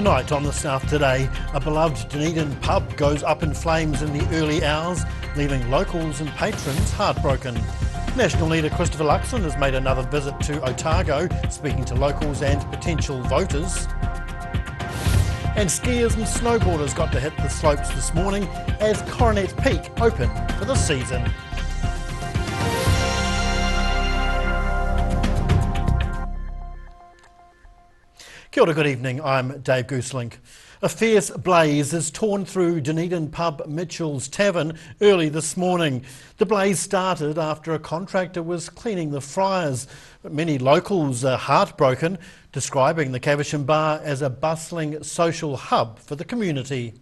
Tonight on the South Today, a beloved Dunedin pub goes up in flames in the early hours, leaving locals and patrons heartbroken. National leader Christopher Luxon has made another visit to Otago, speaking to locals and potential voters. And skiers and snowboarders got to hit the slopes this morning as Coronet Peak opened for the season. Kia ora, good evening, I'm Dave Gooselink. A fierce blaze has torn through Dunedin pub Mitchells Tavern early this morning. The blaze started after a contractor was cleaning the fryers, but many locals are heartbroken, describing the Caversham bar as a bustling social hub for the community.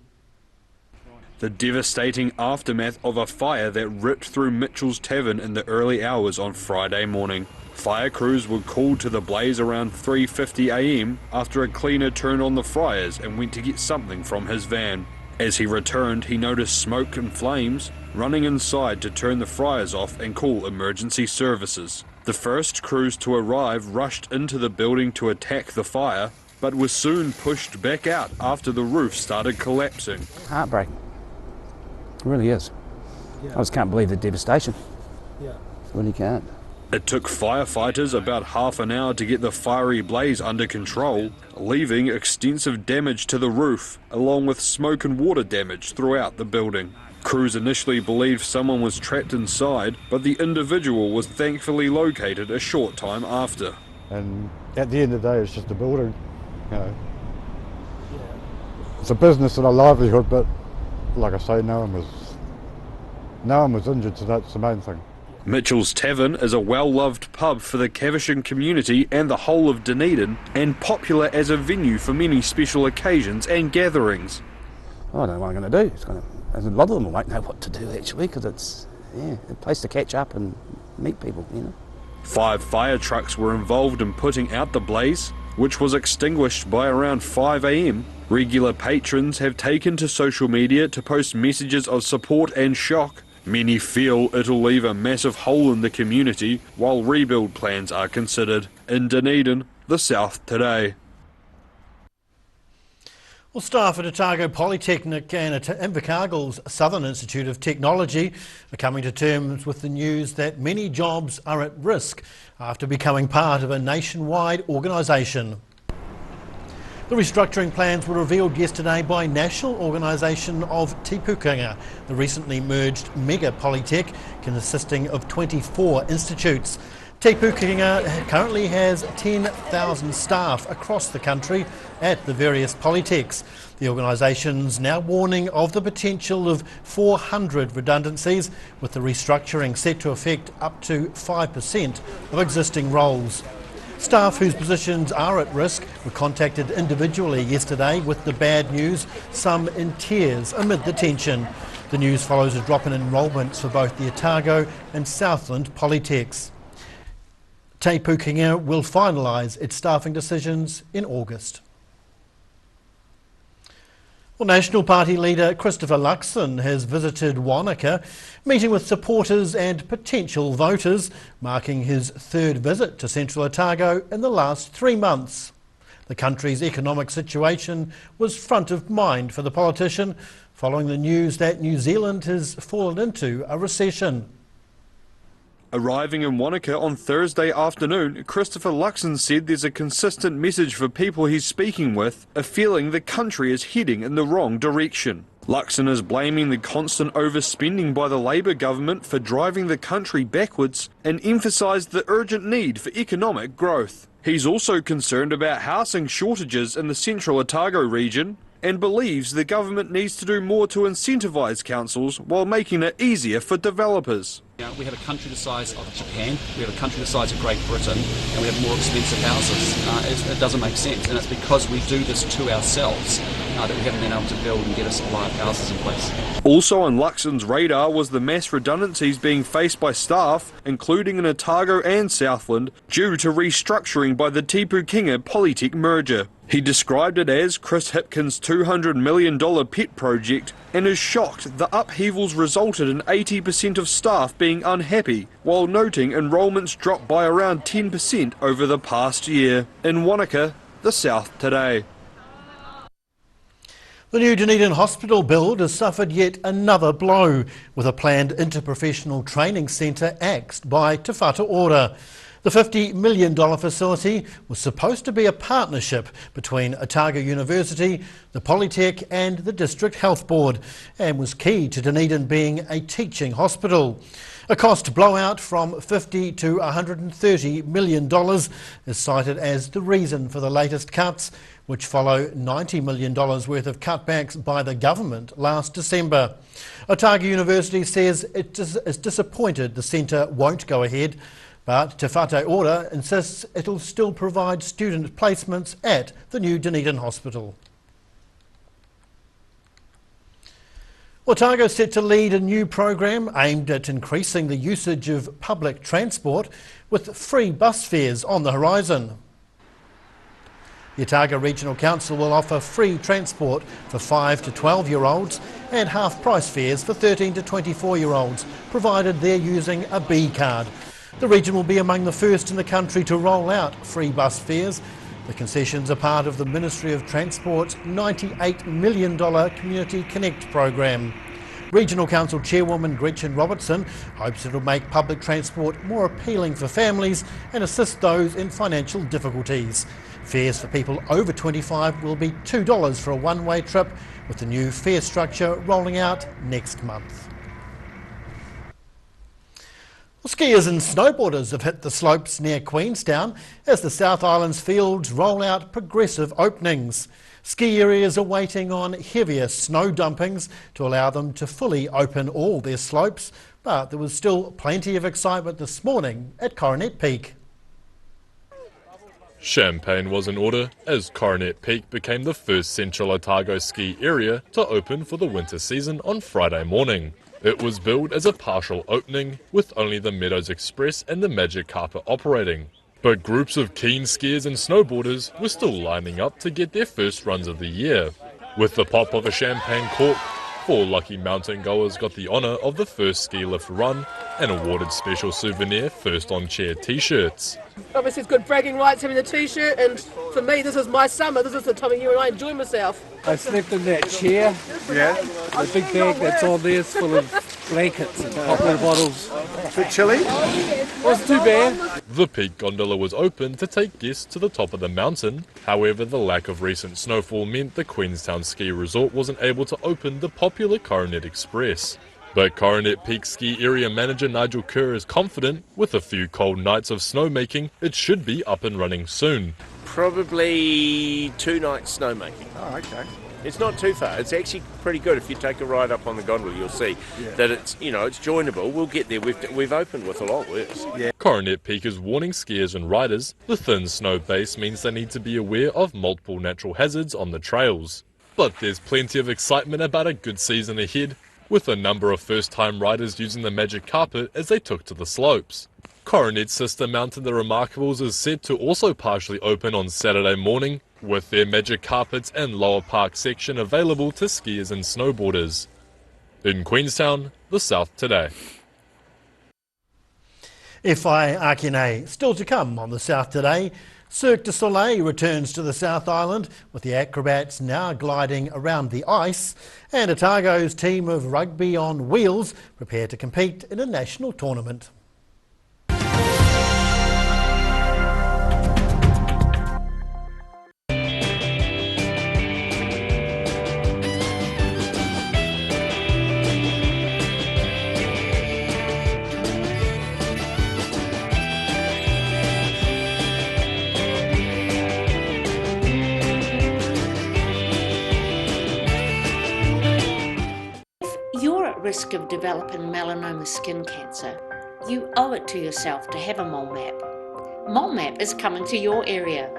The devastating aftermath of a fire that ripped through Mitchells Tavern in the early hours on Friday morning. Fire crews were called to the blaze around 3:50 a.m. after a cleaner turned on the fryers and went to get something from his van. As he returned, he noticed smoke and flames, running inside to turn the fryers off and call emergency services. The first crews to arrive rushed into the building to attack the fire, but were soon pushed back out after the roof started collapsing. Heartbreaking. It really is. Yeah. I just can't believe the devastation. Yeah. I really can't. It took firefighters about half an hour to get the fiery blaze under control, leaving extensive damage to the roof, along with smoke and water damage throughout the building. Crews initially believed someone was trapped inside, but the individual was thankfully located a short time after. And at the end of the day, it's just a building, you know. It's a business and a livelihood, but like I say, no one was injured, so that's the main thing. Mitchells Tavern is a well-loved pub for the Caversham community and the whole of Dunedin, and popular as a venue for many special occasions and gatherings. I don't know what I'm going to do. A lot of them won't know what to do actually, because it's a place to catch up and meet people, you know. 5 fire trucks were involved in putting out the blaze, which was extinguished by around 5 a.m. Regular patrons have taken to social media to post messages of support and shock. Many feel it'll leave a massive hole in the community while rebuild plans are considered. In Dunedin, the South Today. Well, staff at Otago Polytechnic and Invercargill's Southland Institute of Technology are coming to terms with the news that many jobs are at risk after becoming part of a nationwide organisation. The restructuring plans were revealed yesterday by National Organisation of Tipukinga, the recently merged mega polytech consisting of 24 institutes. Tipukinga currently has 10,000 staff across the country at the various polytechs. The organisation's now warning of the potential of 400 redundancies, with the restructuring set to affect up to 5% of existing roles. Staff whose positions are at risk were contacted individually yesterday with the bad news, some in tears amid the tension. The news follows a drop in enrolments for both the Otago and Southland polytechs. Te Pukenga will finalise its staffing decisions in August. Well, National Party leader Christopher Luxon has visited Wanaka, meeting with supporters and potential voters, marking his third visit to Central Otago in the last 3 months. The country's economic situation was front of mind for the politician, following the news that New Zealand has fallen into a recession. Arriving in Wanaka on Thursday afternoon, Christopher Luxon said there's a consistent message for people he's speaking with, a feeling the country is heading in the wrong direction. Luxon is blaming the constant overspending by the Labour government for driving the country backwards and emphasised the urgent need for economic growth. He's also concerned about housing shortages in the Central Otago region and believes the government needs to do more to incentivise councils while making it easier for developers. We have a country the size of Japan, we have a country the size of Great Britain, and we have more expensive houses. It doesn't make sense, and it's because we do this to ourselves that we haven't been able to build and get a supply of houses in place. Also on Luxon's radar was the mass redundancies being faced by staff, including in Otago and Southland, due to restructuring by the Tipukinga Polytech merger. He described it as Chris Hipkins' $200 million pet project and is shocked the upheavals resulted in 80% of staff being unhappy, while noting enrolments dropped by around 10% over the past year. In Wanaka, the South Today. The new Dunedin hospital build has suffered yet another blow, with a planned interprofessional training centre axed by Te Whatu order. The $50 million facility was supposed to be a partnership between Otago University, the Polytech and the District Health Board, and was key to Dunedin being a teaching hospital. A cost blowout from $50 to $130 million is cited as the reason for the latest cuts, which follow $90 million worth of cutbacks by the government last December. Otago University says it is disappointed the centre won't go ahead, but Te Whatu order insists it'll still provide student placements at the new Dunedin hospital. Otago is set to lead a new program aimed at increasing the usage of public transport, with free bus fares on the horizon. The Otago Regional Council will offer free transport for 5 to 12-year-olds and half-price fares for 13 to 24-year-olds, provided they're using a B card. The region will be among the first in the country to roll out free bus fares. The concessions are part of the Ministry of Transport's $98 million Community Connect program. Regional Council Chairwoman Gretchen Robertson hopes it'll make public transport more appealing for families and assist those in financial difficulties. Fares for people over 25 will be $2 for a one-way trip, with the new fare structure rolling out next month. Well, skiers and snowboarders have hit the slopes near Queenstown as the South Island's fields roll out progressive openings. Ski areas are waiting on heavier snow dumpings to allow them to fully open all their slopes, but there was still plenty of excitement this morning at Coronet Peak. Champagne was in order as Coronet Peak became the first central Otago ski area to open for the winter season on Friday morning. It was billed as a partial opening, with only the Meadows Express and the Magic Carpet operating. But groups of keen skiers and snowboarders were still lining up to get their first runs of the year. With the pop of a champagne cork, 4 lucky mountain goers got the honour of the first ski lift run and awarded special souvenir first on chair t-shirts. Obviously it's good bragging rights having the t-shirt, and for me this is my summer, this is the time of year when I enjoy myself. I slept in that chair. Yeah. The big bag that's on there is full of blankets and poplar bottles. A bit chilly? Wasn't too bad. The Peak gondola was open to take guests to the top of the mountain. However, the lack of recent snowfall meant the Queenstown ski resort wasn't able to open the popular Coronet Express. But Coronet Peak ski area manager Nigel Kerr is confident with a few cold nights of snowmaking, it should be up and running soon. Probably 2 nights snowmaking. Oh, okay. It's not too far. It's actually pretty good. If you take a ride up on the gondola, you'll see that it's, it's joinable. We'll get there. We've opened with a lot worse. Yeah. Coronet Peak is warning skiers and riders the thin snow base means they need to be aware of multiple natural hazards on the trails. But there's plenty of excitement about a good season ahead, with a number of first-time riders using the Magic Carpet as they took to the slopes. Coronet's sister mountain, the Remarkables, is set to also partially open on Saturday morning, with their Magic Carpets and lower park section available to skiers and snowboarders. In Queenstown, the South Today. FI Akine still to come on the South Today. Cirque du Soleil returns to the South Island, with the acrobats now gliding around the ice, and Otago's team of rugby on wheels prepare to compete in a national tournament. Risk of developing melanoma skin cancer, you owe it to yourself to have a mole map. Mole map is coming to your area.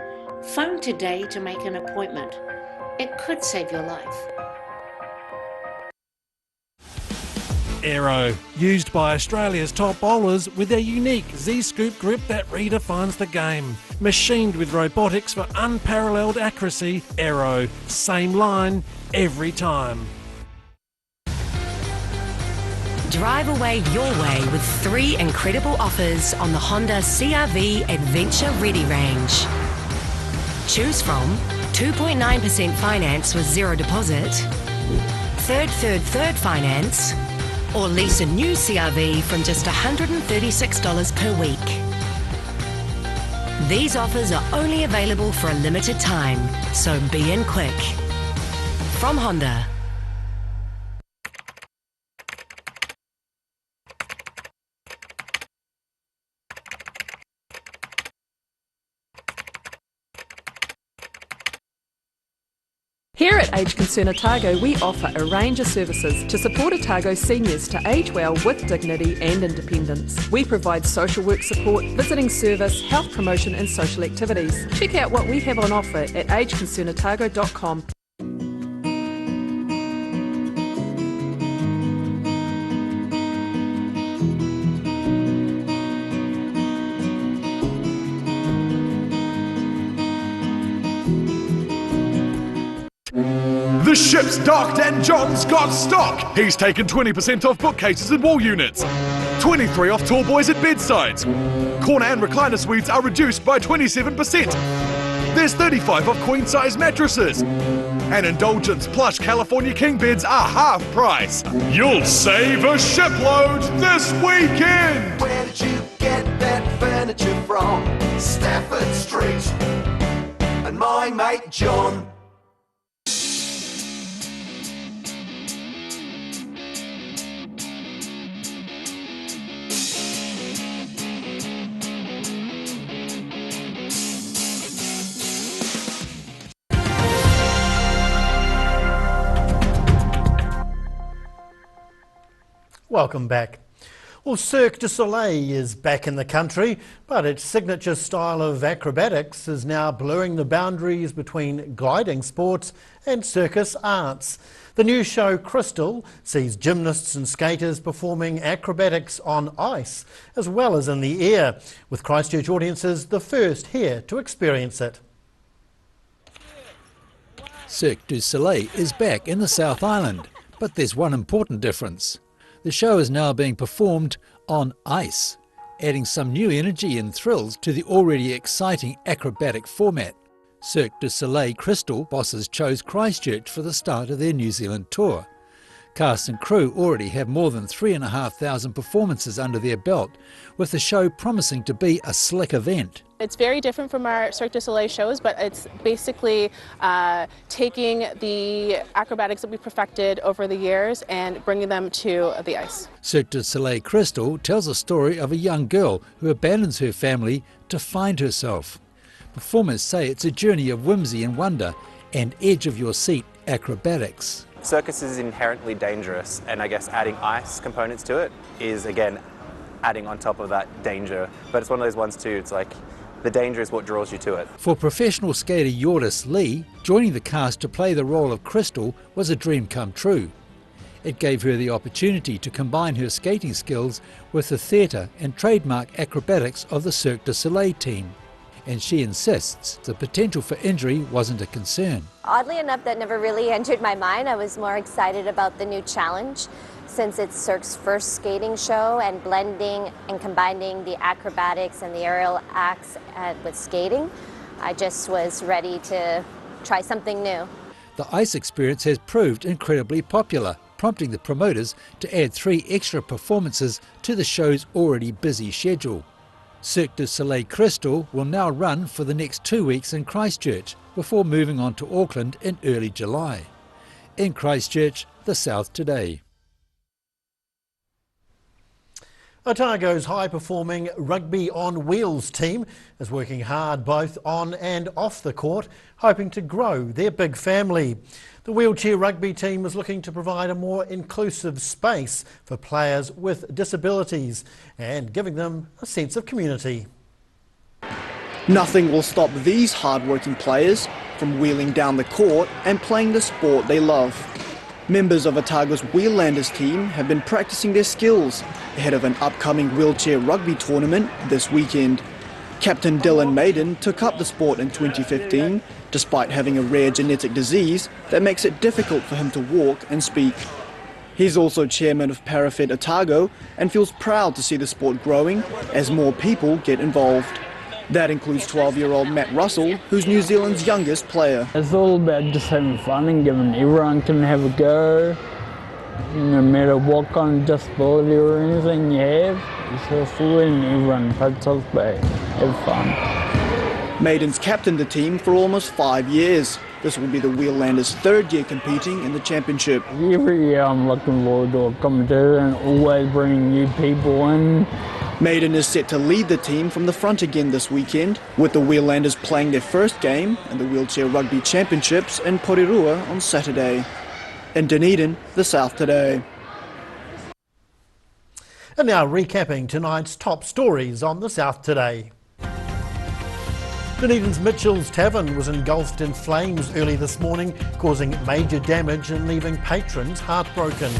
Phone today to make an appointment. It could save your life. Aero, used by Australia's top bowlers with their unique Z-scoop grip that redefines the game. Machined with robotics for unparalleled accuracy, Aero, same line, every time. Drive away your way with 3 incredible offers on the Honda CR-V Adventure Ready range. Choose from 2.9% finance with zero deposit, third finance, or lease a new CRV from just $136 per week. These offers are only available for a limited time, so be in quick. From Honda. Here at Age Concern Otago, we offer a range of services to support Otago seniors to age well with dignity and independence. We provide social work support, visiting service, health promotion and social activities. Check out what we have on offer at ageconcernotago.com. The ship's docked and John's got stock. He's taken 20% off bookcases and wall units, 23 off tall boys at bedsides. Corner and recliner suites are reduced by 27%. There's 35 off queen size mattresses. And Indulgence plush California king beds are half price. You'll save a shipload this weekend. Where did you get that furniture from? Stafford Street. And my mate John. Welcome back. Well, Cirque du Soleil is back in the country, but its signature style of acrobatics is now blurring the boundaries between gliding sports and circus arts. The new show, Crystal, sees gymnasts and skaters performing acrobatics on ice, as well as in the air, with Christchurch audiences the first here to experience it. Cirque du Soleil is back in the South Island, but there's one important difference. The show is now being performed on ice, adding some new energy and thrills to the already exciting acrobatic format. Cirque du Soleil Crystal bosses chose Christchurch for the start of their New Zealand tour. Cast and crew already have more than 3,500 performances under their belt, with the show promising to be a slick event. It's very different from our Cirque du Soleil shows, but it's basically taking the acrobatics that we perfected over the years and bringing them to the ice. Cirque du Soleil Crystal tells a story of a young girl who abandons her family to find herself. Performers say it's a journey of whimsy and wonder and edge-of-your-seat acrobatics. Circus is inherently dangerous, and I guess adding ice components to it is, again, adding on top of that danger. But it's one of those ones too, it's like the danger is what draws you to it. For professional skater Yordis Lee, joining the cast to play the role of Crystal was a dream come true. It gave her the opportunity to combine her skating skills with the theatre and trademark acrobatics of the Cirque du Soleil team. And she insists the potential for injury wasn't a concern. Oddly enough, that never really entered my mind. I was more excited about the new challenge, since it's Cirque's first skating show, and blending and combining the acrobatics and the aerial acts with skating. I just was ready to try something new. The ice experience has proved incredibly popular, prompting the promoters to add 3 extra performances to the show's already busy schedule. Cirque du Soleil Crystal will now run for the next 2 weeks in Christchurch before moving on to Auckland in early July. In Christchurch, the South Today. Otago's high-performing Rugby on Wheels team is working hard both on and off the court, hoping to grow their big family. The wheelchair rugby team is looking to provide a more inclusive space for players with disabilities and giving them a sense of community. Nothing will stop these hard-working players from wheeling down the court and playing the sport they love. Members of Otago's Wheellanders team have been practicing their skills ahead of an upcoming wheelchair rugby tournament this weekend. Captain Dylan Maiden took up the sport in 2015, despite having a rare genetic disease that makes it difficult for him to walk and speak. He's also chairman of Parafed Otago and feels proud to see the sport growing as more people get involved. That includes 12-year-old Matt Russell, who's New Zealand's youngest player. It's all about just having fun and giving everyone can have a go, no matter what kind of disability or anything you have. It's just letting everyone participate, have fun. Maiden's captained the team for almost 5 years. This will be the Wheellanders' third year competing in the championship. Every year I'm looking forward to a competition, always bringing new people in. Maiden is set to lead the team from the front again this weekend, with the Wheellanders playing their first game in the Wheelchair Rugby Championships in Porirua on Saturday. In Dunedin, the South Today. And now recapping tonight's top stories on the South Today. Dunedin's Mitchells Tavern was engulfed in flames early this morning, causing major damage and leaving patrons heartbroken.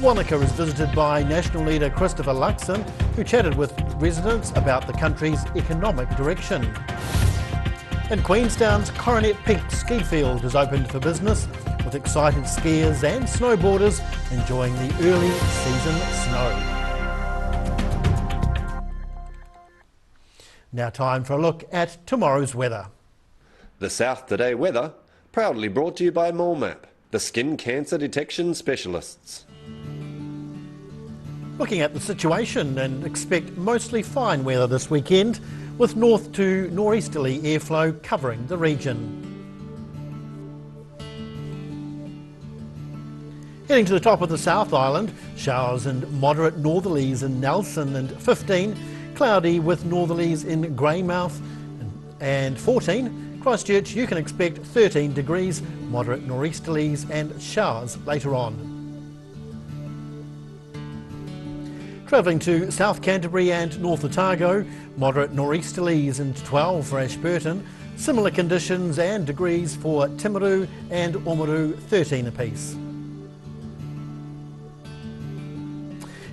Wanaka is visited by National Leader Christopher Luxon, who chatted with residents about the country's economic direction. And Queenstown's Coronet Peak ski field is opened for business, with excited skiers and snowboarders enjoying the early season snow. Now time for a look at tomorrow's weather. The South Today weather, proudly brought to you by MoleMap, the skin cancer detection specialists. Looking at the situation, and expect mostly fine weather this weekend, with north to northeasterly airflow covering the region. Heading to the top of the South Island, showers and moderate northerlies in Nelson and 15, cloudy with northerlies in Greymouth and 14. Christchurch, you can expect 13 degrees, moderate northeasterlies and showers later on. Travelling to South Canterbury and North Otago, moderate northeasterlies and 12 for Ashburton, similar conditions and degrees for Timaru and Oamaru, 13 apiece.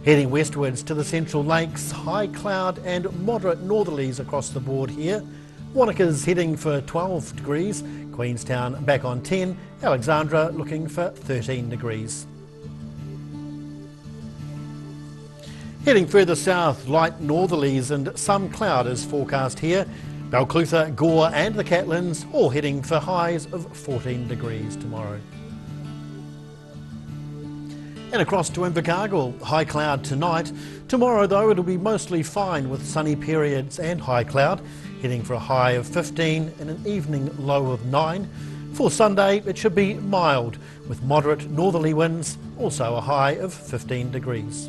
Heading westwards to the Central Lakes, high cloud and moderate northerlies across the board here. Wanaka's heading for 12 degrees, Queenstown back on 10, Alexandra looking for 13 degrees. Heading further south, light northerlies and some cloud is forecast here. Balclutha, Gore and the Catlins all heading for highs of 14 degrees tomorrow. And across to Invercargill, high cloud tonight. Tomorrow though it'll be mostly fine with sunny periods and high cloud, heading for a high of 15 and an evening low of 9. For Sunday it should be mild with moderate northerly winds, also a high of 15 degrees.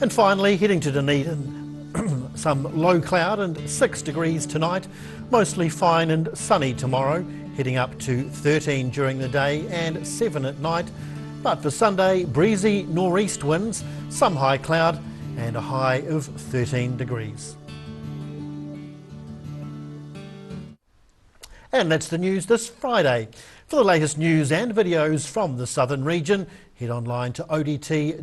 And finally, heading to Dunedin, some low cloud and 6 degrees tonight, mostly fine and sunny tomorrow, heading up to 13 during the day and 7 at night. But for Sunday, breezy nor'east winds, some high cloud and a high of 13 degrees. And that's the news this Friday. For the latest news and videos from the southern region, head online to odt.co.nz.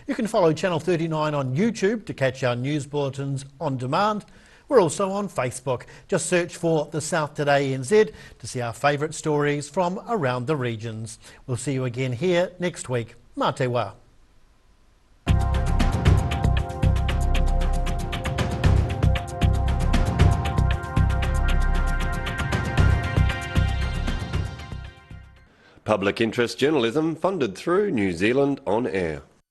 You can follow Channel 39 on YouTube to catch our news bulletins on demand. We're also on Facebook. Just search for The South Today NZ to see our favourite stories from around the regions. We'll see you again here next week. Mā te wā. Public interest journalism funded through New Zealand On Air.